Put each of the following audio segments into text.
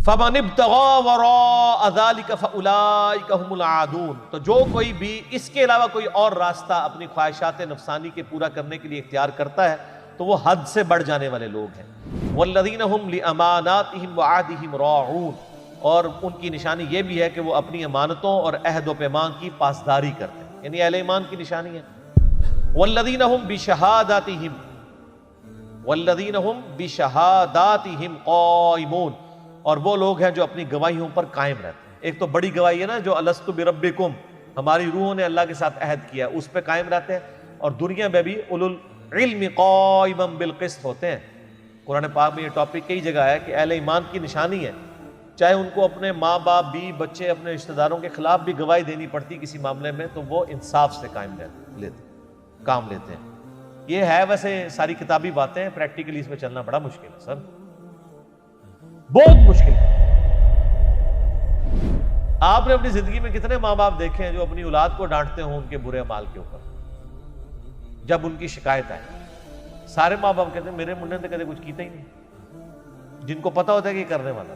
فَمَنِ ابْتَغَىٰ وَرَاءَ ذَٰلِكَ فَأُولَٰئِكَ هُمُ الْعَادُونَ، تو جو کوئی بھی اس کے علاوہ کوئی اور راستہ اپنی خواہشات نفسانی کے پورا کرنے کے لیے اختیار کرتا ہے تو وہ حد سے بڑھ جانے والے لوگ ہیں۔ وَالَّذِينَ هُمْ لِأَمَانَاتِهِمْ وَعَهْدِهِمْ رَاعُونَ، اور ان کی نشانی یہ بھی ہے کہ وہ اپنی امانتوں اور عہد و پیمان کی پاسداری کرتے ہیں، یعنی اہل ایمان کی نشانی ہے۔ وَالَّذِينَ هُمْ بِشَهَادَاتِهِمْ وَالَّذِينَ هُمْ بِشَهَادَاتِهِمْ قَائِمُونَ، اور وہ لوگ ہیں جو اپنی گواہیوں پر قائم رہتے ہیں۔ ایک تو بڑی گواہی ہے نا جو الستو بربکم، ہماری روحوں نے اللہ کے ساتھ عہد کیا، اس پہ قائم رہتے ہیں، اور دنیا میں بھی اولو العلم قائما بالقسط ہوتے ہیں۔ قرآن پاک میں یہ ٹاپک کئی جگہ ہے کہ اہل ایمان کی نشانی ہے، چاہے ان کو اپنے ماں باپ بھی بچے اپنے رشتہ داروں کے خلاف بھی گواہی دینی پڑتی کسی معاملے میں تو وہ انصاف سے کام لیتے ہیں۔ یہ ہے ویسے ساری کتابی باتیں، پریکٹیکلی اس میں چلنا بڑا مشکل ہے سر، بہت مشکل ہے۔ آپ نے اپنی زندگی میں کتنے ماں باپ دیکھے ہیں جو اپنی اولاد کو ڈانٹتے ہوں ان کے برے اعمال کے اوپر، جب ان کی شکایت آئے؟ سارے ماں باپ کہتے ہیں میرے منڈے نے کدے کچھ کیتا ہی نہیں، جن کو پتا ہوتا ہے کہ یہ کرنے والا،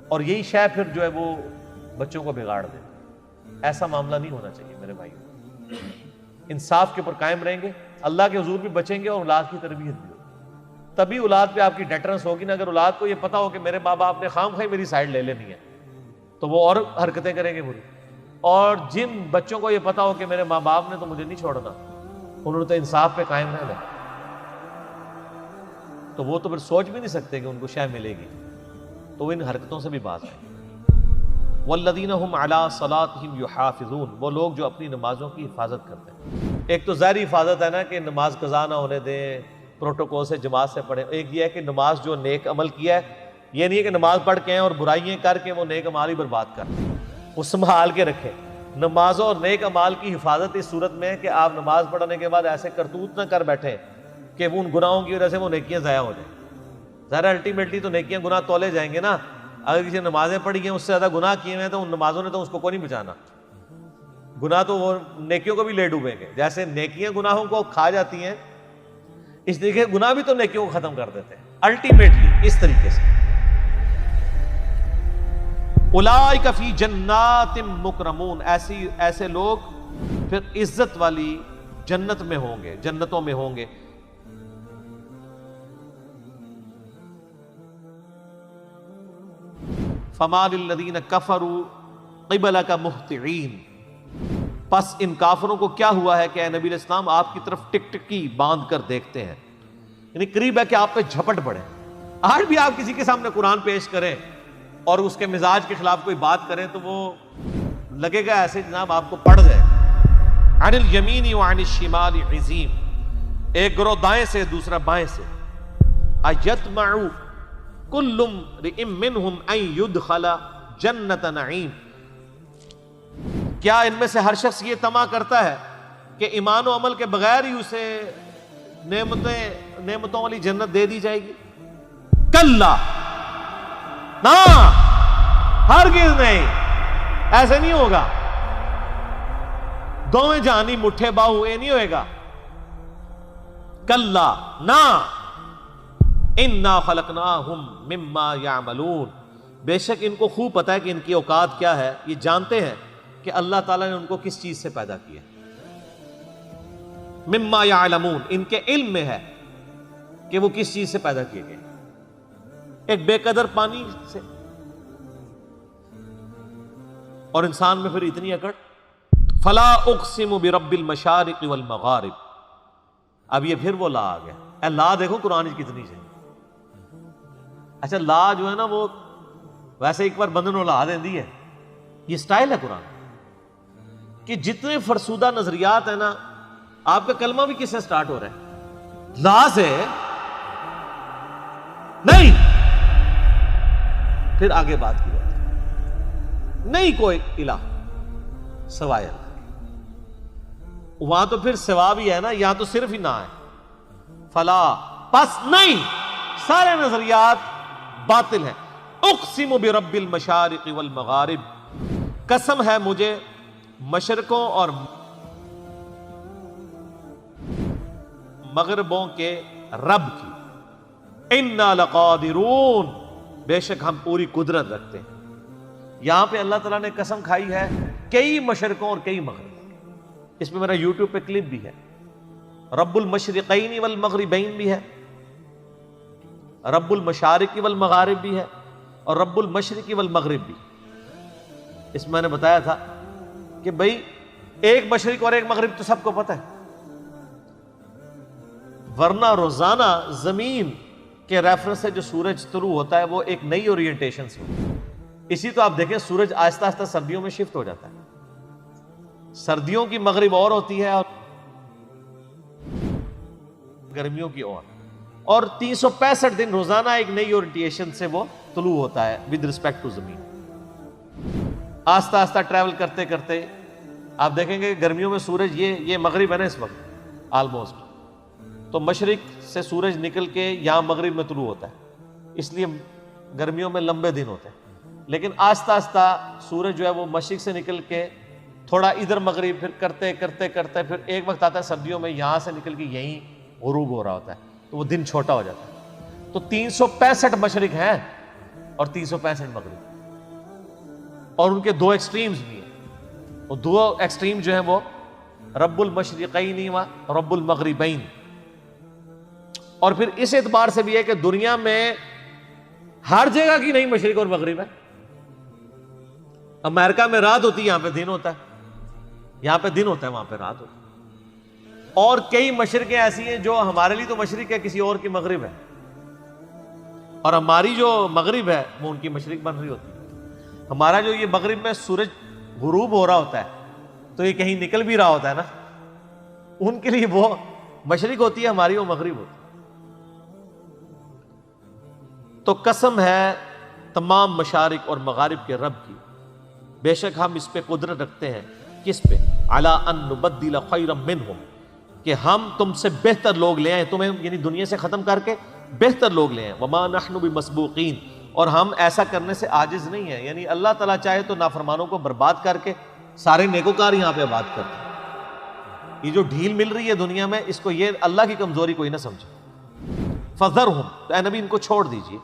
اور یہی شے پھر جو ہے وہ بچوں کو بگاڑ دے۔ ایسا معاملہ نہیں ہونا چاہیے میرے بھائیو، انصاف کے اوپر قائم رہیں گے، اللہ کے حضور بھی بچیں گے اور اولاد کی تربیت بھی ہوگی، تبھی اولاد پہ آپ کی ڈیٹرنس ہوگی نا۔ اگر اولاد کو یہ پتا ہو کہ میرے ماں باپ نے خام خواہ میری سائڈ لے لینی ہے تو وہ اور حرکتیں کریں گے بری، اور جن بچوں کو یہ پتا ہو کہ میرے ماں باپ نے تو مجھے نہیں چھوڑنا، انہوں نے تو انصاف پہ قائم رہنا، تو وہ تو پھر سوچ بھی نہیں سکتے کہ ان کو شے ملے گی، تو ان حرکتوں سے بھی باز آئیں۔ وَالَّذِينَ هُمْ عَلَىٰ صَلَاتِهِمْ يُحَافِظُونَ، وہ لوگ جو اپنی نمازوں کی حفاظت کرتے ہیں۔ ایک تو ظاہری حفاظت ہے نا کہ نماز قضا نہ ہونے دیں، پروٹوکول سے جماعت سے پڑھیں۔ ایک یہ ہے کہ نماز جو نیک عمل کیا ہے، یہ نہیں ہے کہ نماز پڑھ کے ہیں اور برائیاں کر کے وہ نیک عمال ہی برباد کر دیں، وہ سنبھال کے رکھیں۔ نمازوں اور نیک عمال کی حفاظت اس صورت میں ہے کہ آپ نماز پڑھنے کے بعد ایسے کرتوت نہ کر بیٹھیں کہ وہ ان گناہوں کی وجہ سے وہ نیکیاں ضائع ہو جائیں۔ ظاہر الٹیمیٹلی تو نیکیاں گناہ تولے جائیں گے نا، اگر کسی نے نمازیں پڑھی ہیں اس سے زیادہ گناہ کیے ہیں تو ان نمازوں نے تو اس کو کوئی نہیں بچانا، گناہ تو وہ نیکیوں کو بھی لے ڈوبیں گے۔ جیسے نیکیاں گناہوں کو کھا جاتی ہیں، اس طریقے گناہ بھی تو نیکیوں کو ختم کر دیتے ہیں الٹیمیٹلی، اس طریقے سے۔ اولئک فی جنات مکرمون، ایسے لوگ پھر عزت والی جنت میں ہوں گے، جنتوں میں ہوں گے۔ فما للذین کفروا قبلک مہطعین، پس ان کافروں کو کیا ہوا ہے کہ اے نبی علیہ السلام آپ کی طرف ٹکٹکی باندھ کر دیکھتے ہیں، یعنی قریب ہے کہ آپ پہ جھپٹ پڑے۔ آج بھی آپ کسی کے سامنے قرآن پیش کریں اور اس کے مزاج کے خلاف کوئی بات کریں تو وہ لگے گا ایسے جناب آپ کو پڑ جائے۔ عن الیمین وعن الشمال عزیم، ایک گروہ دائیں سے دوسرا بائیں سے۔ ایطمع کل امرئ منہم ان یدخل جنت نعیم، کیا ان میں سے ہر شخص یہ طمع کرتا ہے کہ ایمان و عمل کے بغیر ہی اسے نعمتوں والی جنت دے دی جائے گی؟ کلا، نا، ہرگز نہیں، ایسے نہیں ہوگا۔ دوویں جہانی مٹھے باہو، یہ نہیں ہوئے گا۔ کلا، نا، انا خلقناہم مما یعملون، بے شک ان کو خوب پتا ہے کہ ان کی اوقات کیا ہے، یہ جانتے ہیں کہ اللہ تعالیٰ نے ان کو کس چیز سے پیدا کیا۔ مما یعلمون، ان کے علم میں ہے کہ وہ کس چیز سے پیدا کیے گئے، ایک بے قدر پانی سے، اور انسان میں پھر اتنی اکڑ۔ فلا اقسم برب المشارق والمغارب، اب یہ پھر وہ لا آ گیا۔ اے لا دیکھو قرآن کتنی سے، اچھا لا جو ہے نا وہ ویسے ایک بار بندن و لا دیں دی ہے، یہ سٹائل ہے قرآن کہ جتنے فرسودہ نظریات ہیں نا، آپ کا کلمہ بھی کس سے سٹارٹ ہو رہا ہے؟ لا سے نہیں، پھر آگے بات کی جاتی ہے، نہیں کوئی الہ سوائے اللہ، وہاں تو پھر سوا بھی ہے نا، یہاں تو صرف ہی نہ ہے۔ فلا، پس نہیں، سارے نظریات باطل ہیں۔ اقسم برب المشارق والمغارب، قسم ہے مجھے مشرقوں اور مغربوں کے رب کی۔ انا لقادرون، بے شک ہم پوری قدرت رکھتے ہیں. یہاں پہ اللہ تعالیٰ نے قسم کھائی ہے کئی مشرقوں اور کئی مغرب. اس میں میرا یوٹیوب پہ کلپ بھی ہے. رب المشرقین والمغربین بھی ہے, رب المشارق والمغارب بھی ہے, اور رب المشرق والمغرب بھی. اس میں نے بتایا تھا کہ بھئی ایک مشرق اور ایک مغرب تو سب کو پتہ ہے, ورنہ روزانہ زمین کے ریفرنس سے جو سورج طلوع ہوتا ہے وہ ایک نئی اورینٹیشن سے ہوتا ہے. اسی تو آپ دیکھیں سورج آہستہ آہستہ سردیوں میں شفٹ ہو جاتا ہے. سردیوں کی مغرب اور ہوتی ہے اور گرمیوں کی اور 365 دن روزانہ ایک نئی اورینٹیشن سے وہ طلوع ہوتا ہے ود رسپیکٹ ٹو زمین. آہستہ آہستہ ٹریول کرتے کرتے آپ دیکھیں گے گرمیوں میں سورج یہ مغرب ہے نا اس وقت آلموسٹ, تو مشرق سے سورج نکل کے یہاں مغرب میں طلوع ہوتا ہے, اس لیے گرمیوں میں لمبے دن ہوتے ہیں. لیکن آہستہ آہستہ سورج جو ہے وہ مشرق سے نکل کے تھوڑا ادھر مغرب, پھر کرتے کرتے کرتے پھر ایک وقت آتا ہے سردیوں میں یہاں سے نکل کے یہیں غروب ہو رہا ہوتا ہے, تو وہ دن چھوٹا ہو جاتا ہے. تو 365 مشرق ہیں اور 365 مغرب, اور ان کے دو ایکسٹریمز بھی ہیں. وہ دو ایکسٹریم جو ہیں وہ رب المشرقین و رب المغربین. اور پھر اس اعتبار سے بھی ہے کہ دنیا میں ہر جگہ کی نہیں مشرق اور مغرب ہے. امریکہ میں رات ہوتی ہے, یہاں پہ دن ہوتا ہے, یہاں پہ دن ہوتا ہے, وہاں پہ رات ہوتی ہے. اور کئی مشرقیں ایسی ہیں جو ہمارے لیے تو مشرق ہے, کسی اور کی مغرب ہے, اور ہماری جو مغرب ہے وہ ان کی مشرق بن رہی ہوتی ہے. ہمارا جو یہ مغرب میں سورج غروب ہو رہا ہوتا ہے تو یہ کہیں نکل بھی رہا ہوتا ہے نا, ان کے لیے وہ مشرق ہوتی ہے, ہماری وہ مغرب ہوتی ہے. تو قسم ہے تمام مشارق اور مغارب کے رب کی, بے شک ہم اس پہ قدرت رکھتے ہیں. کس پہ؟ علی ان نبدل خیرا منہم, کہ ہم تم سے بہتر لوگ لے آئیں, تمہیں یعنی دنیا سے ختم کر کے بہتر لوگ لے آئیں. وما نحن بمسبوقین, اور ہم ایسا کرنے سے عاجز نہیں ہیں. یعنی اللہ تعالیٰ چاہے تو نافرمانوں کو برباد کر کے سارے نیکوکار یہاں پہ آباد کرتے ہیں. یہ جو ڈھیل مل رہی ہے دنیا میں, اس کو یہ اللہ کی کمزوری کوئی نہ سمجھے. فذرہم, تو اے نبی ان کو چھوڑ دیجئے.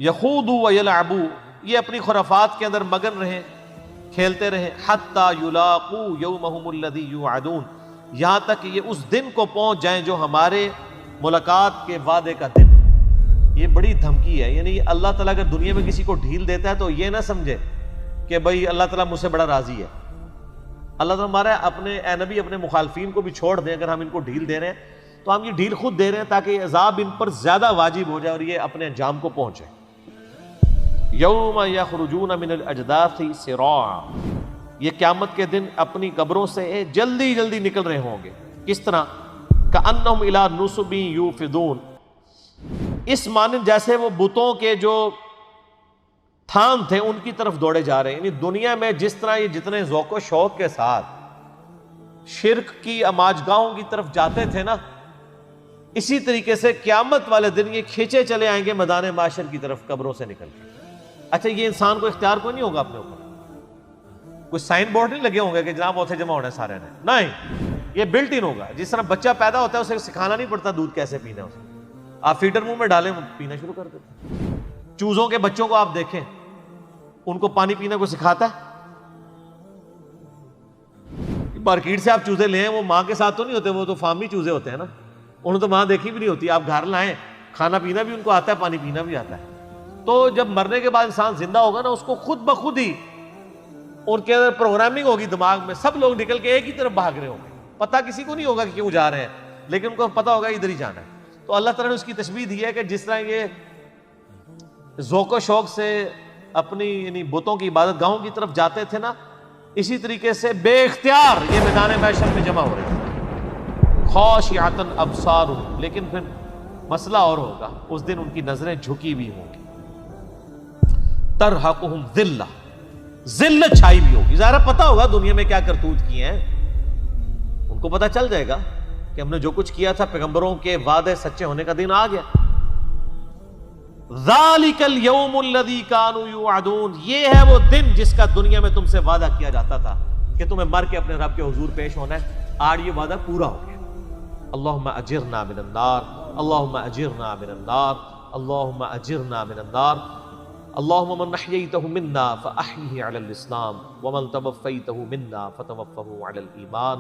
یخوضوا ویلعبوا, یہ اپنی خرافات کے اندر مگن رہیں, کھیلتے رہیں. حتی یلاقوا یومہم الذی یوعدون, یہاں تک کہ یہ اس دن کو پہنچ جائیں جو ہمارے ملاقات کے وعدے کا دن. یہ بڑی دھمکی ہے. یعنی اللہ تعالیٰ اگر دنیا میں کسی کو ڈھیل دیتا ہے تو یہ نہ سمجھے کہ بھئی اللہ تعالیٰ مجھ سے بڑا راضی ہے. اللہ تعالیٰ ہمارا اپنے اے نبی اپنے مخالفین کو بھی چھوڑ دیں. اگر ہم ان کو ڈھیل دے رہے ہیں تو ہم یہ ڈھیل خود دے رہے ہیں تاکہ عذاب ان پر زیادہ واجب ہو جائے اور یہ اپنے انجام کو پہنچے. یوم یخرجون من الاجداث سراعا, یہ قیامت کے دن اپنی قبروں سے جلدی جلدی نکل رہے ہوں گے. کس طرح؟ کأنہم الی نصب یوفدون, اس مانند جیسے وہ بتوں کے جو تھان تھے ان کی طرف دوڑے جا رہے ہیں. یعنی دنیا میں جس طرح یہ جتنے ذوق و شوق کے ساتھ شرک کی اماجگاہوں کی طرف جاتے تھے نا, اسی طریقے سے قیامت والے دن یہ کھینچے چلے آئیں گے میدان معاشر کی طرف قبروں سے نکل کے. اچھا, یہ انسان کو اختیار کوئی نہیں ہوگا اپنے اوپر, کوئی سائن بورڈ نہیں لگے ہوں گے کہ جناب اوتھے جمع ہونا ہے سارے نے, نہیں, یہ بلٹ ان ہوگا. جس طرح بچہ پیدا ہوتا ہے اسے سکھانا نہیں پڑتا دودھ کیسے پینا ہے, اسے آپ فیڈر منہ میں ڈالیں وہ پینا شروع کر دیتے. چوزوں کے بچوں کو آپ دیکھیں, ان کو پانی پینا کو سکھاتا ہے؟ مارکیٹ سے آپ چوزے لیں, وہ ماں کے ساتھ تو نہیں ہوتے, وہ تو فارمی چوزے ہوتے ہیں نا, انہوں تو ماں دیکھی بھی نہیں ہوتی. آپ گھر لائیں, کھانا پینا بھی ان کو آتا ہے, پانی پینا بھی آتا ہے. تو جب مرنے کے بعد انسان زندہ ہوگا نا, اس کو خود بخود ہی ان کے اندر پروگرامنگ ہوگی دماغ میں, سب لوگ نکل کے ایک ہی طرف بھاگ رہے ہوں گے. پتہ کسی کو نہیں ہوگا کہ کیوں جا رہے ہیں, لیکن ان کو پتہ ہوگا ادھر ہی جانا ہے. تو اللہ تعالیٰ نے اس کی تشبیہ دی ہے کہ جس طرح یہ ذوق و شوق سے اپنی یعنی بتوں کی عبادت گاہوں کی طرف جاتے تھے نا, اسی طریقے سے بے اختیار یہ میدان محشر میں جمع ہو رہے تھے. خاشعۃ ابصارهم, لیکن پھر مسئلہ اور ہوگا, اس دن ان کی نظریں جھکی بھی ہوں گی. ترحقهم ذلہ, ذلت چھائی بھی ہوگی. ظاہر پتہ ہوگا دنیا میں کیا کرتوت کیے ہیں, ان کو پتہ چل جائے گا کہ ہم نے جو کچھ کیا تھا, پیغمبروں کے وعدے سچے ہونے کا دن آ گیا. ذالک الیوم الذی کانوا یوعدون, یہ ہے وہ دن جس کا دنیا میں تم سے وعدہ کیا جاتا تھا کہ تمہیں مر کے اپنے رب کے حضور پیش ہونا ہے. آج یہ وعدہ پورا ہو گیا. اللہم اجرنا من النار, اللہم اجرنا من النار, اللہم اجرنا من النار اللہم من احییتہ منا فاحیہ علی الاسلام ومن توفیتہ منا فتوفہ علی الایمان